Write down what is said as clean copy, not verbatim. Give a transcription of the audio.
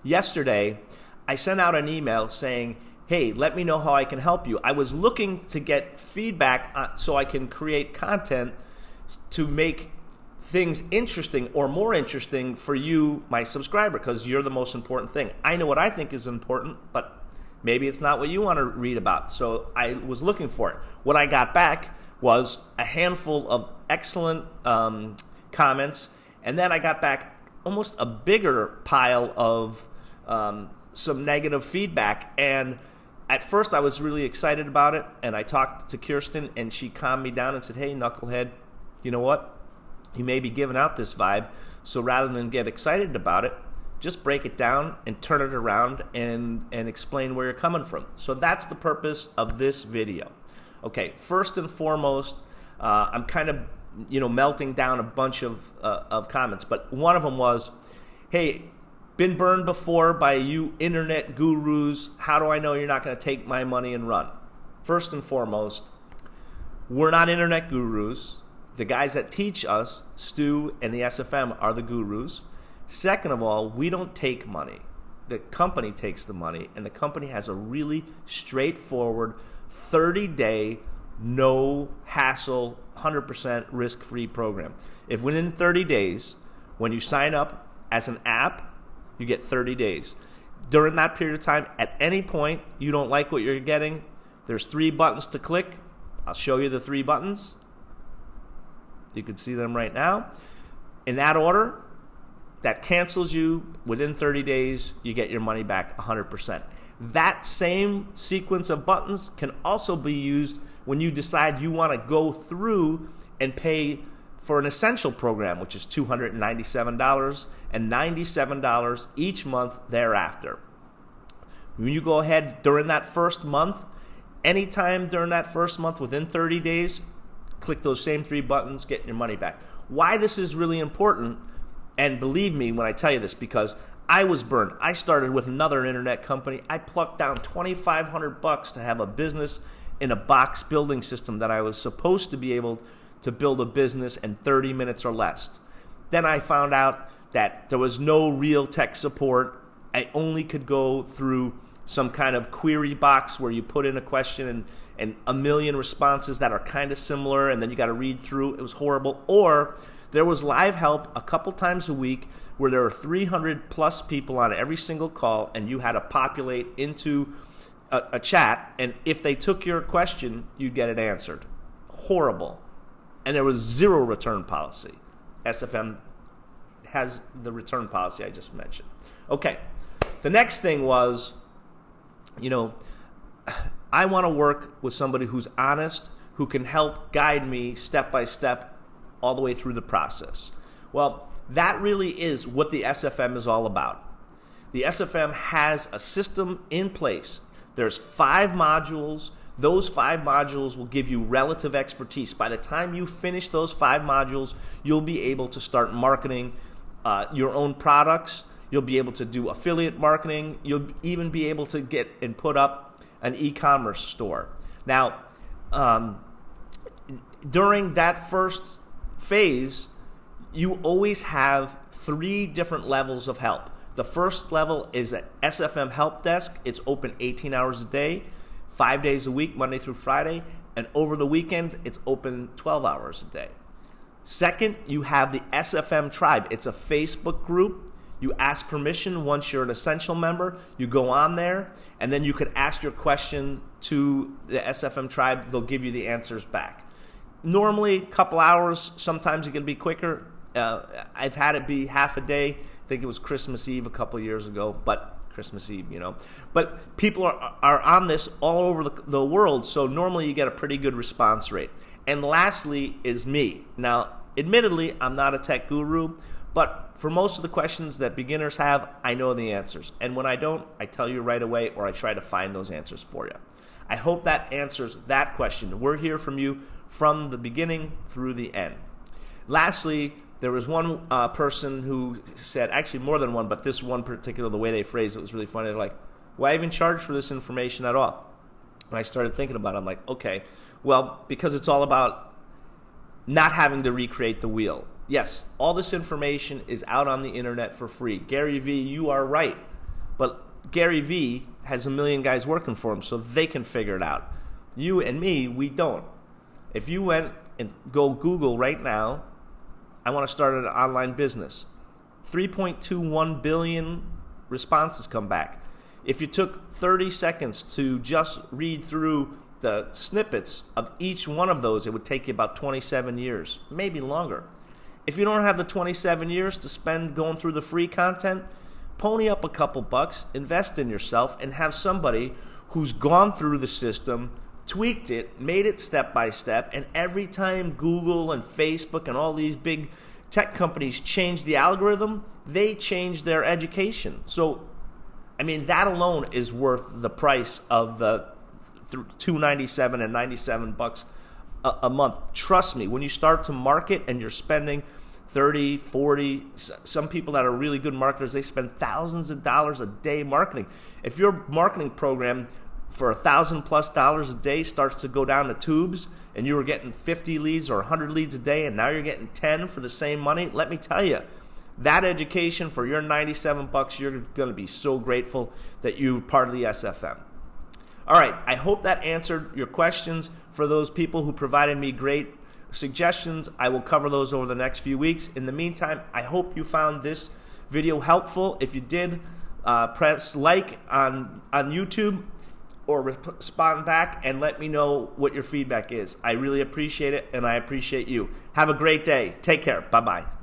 yesterday I sent out an email saying, hey, let me know how I can help you. I was looking to get feedback so I can create content to make things interesting or more interesting for you, my subscriber, because you're the most important thing. I know what I think is important, but maybe it's not what you want to read about. So I was looking for it. What I got back was a handful of excellent comments, and then I got back almost a bigger pile of some negative feedback. And at first I was really excited about it, and I talked to Kirsten, and she calmed me down and said, hey, knucklehead, you know what? You may be giving out this vibe, so rather than get excited about it, just break it down and turn it around and explain where you're coming from. So that's the purpose of this video. Okay, first and foremost, I'm kind of melting down a bunch of comments, but one of them was, hey, been burned before by you internet gurus. How do I know you're not going to take my money and run? First and foremost, we're not internet gurus. The guys that teach us, Stu and the SFM, are the gurus. Second of all, we don't take money. The company takes the money, and the company has a really straightforward 30-day, no hassle, 100% risk-free program. If within 30 days, when you sign up as an app, you get 30 days. During that period of time, at any point you don't like what you're getting, there's 3 buttons to click. I'll show you the 3 buttons. You can see them right now. In that order, that cancels you. Within 30 days, you get your money back 100%. That same sequence of buttons can also be used when you decide you want to go through and pay for an essential program, which is $297 and $97 each month thereafter. When you go ahead during that first month, anytime during that first month within 30 days, click those same 3 buttons, get your money back. Why this is really important, and believe me when I tell you this, because I was burned. I started with another internet company. I plucked down $2,500 to have a business in a box building system that I was supposed to be able to build a business in 30 minutes or less. Then I found out that there was no real tech support. I only could go through some kind of query box where you put in a question and a million responses that are kind of similar, and then you got to read through. It was horrible. Or there was live help a couple times a week where there were 300 plus people on every single call, and you had to populate into a chat, and if they took your question, you'd get it answered. Horrible. And there was zero return policy. SFM has the return policy I just mentioned. Okay, the next thing was, I want to work with somebody who's honest, who can help guide me step by step all the way through the process. Well, that really is what the SFM is all about. The SFM has a system in place. There's 5 modules. Those 5 modules will give you relative expertise. By the time you finish those 5 modules, you'll be able to start marketing your own products. You'll be able to do affiliate marketing. You'll even be able to get and put up an e-commerce store. Now, during that first phase, you always have 3 different levels of help. The first level is an SFM help desk. It's open 18 hours a day, 5 days a week, Monday through Friday, and over the weekends, it's open 12 hours a day. Second, you have the SFM Tribe. It's a Facebook group. You ask permission once you're an essential member. You go on there, and then you could ask your question to the SFM Tribe. They'll give you the answers back. Normally, a couple hours. Sometimes it can be quicker. I've had it be half a day. I think it was Christmas Eve a couple years ago, but Christmas Eve, But people are on this all over the world, so normally you get a pretty good response rate. And lastly is me. Now, admittedly, I'm not a tech guru, but for most of the questions that beginners have, I know the answers. And when I don't, I tell you right away, or I try to find those answers for you. I hope that answers that question. We're here from you from the beginning through the end. Lastly, there was one person who said, actually more than one, but this one particular, the way they phrased it was really funny. They're like, why even charge for this information at all? And I started thinking about it. I'm like, okay, well, because it's all about not having to recreate the wheel. Yes, all this information is out on the internet for free. Gary Vee, you are right. But Gary Vee has a million guys working for him, so they can figure it out. You and me, we don't. If you went and go Google right now, I want to start an online business, 3.21 billion responses come back. If you took 30 seconds to just read through the snippets of each one of those, it would take you about 27 years, maybe longer. If you don't have the 27 years to spend going through the free content, pony up a couple bucks, invest in yourself, and have somebody who's gone through the system, tweaked it, made it step by step, and every time Google and Facebook and all these big tech companies change the algorithm, they change their education. So, I mean, that alone is worth the price of the $297 and $97 a month. Trust me, when you start to market and you're spending 30, 40, some people that are really good marketers, they spend thousands of dollars a day marketing. If your marketing program for $1,000+ a day starts to go down the tubes and you were getting 50 leads or 100 leads a day and now you're getting 10 for the same money, let me tell you, that education for your $97, you're going to be so grateful that you're part of the SFM. All right, I hope that answered your questions. For those people who provided me great suggestions, I will cover those over the next few weeks. In the meantime, I hope you found this video helpful. If you did, press like on YouTube or respond back and let me know what your feedback is. I really appreciate it, and I appreciate you. Have a great day. Take care. Bye-bye.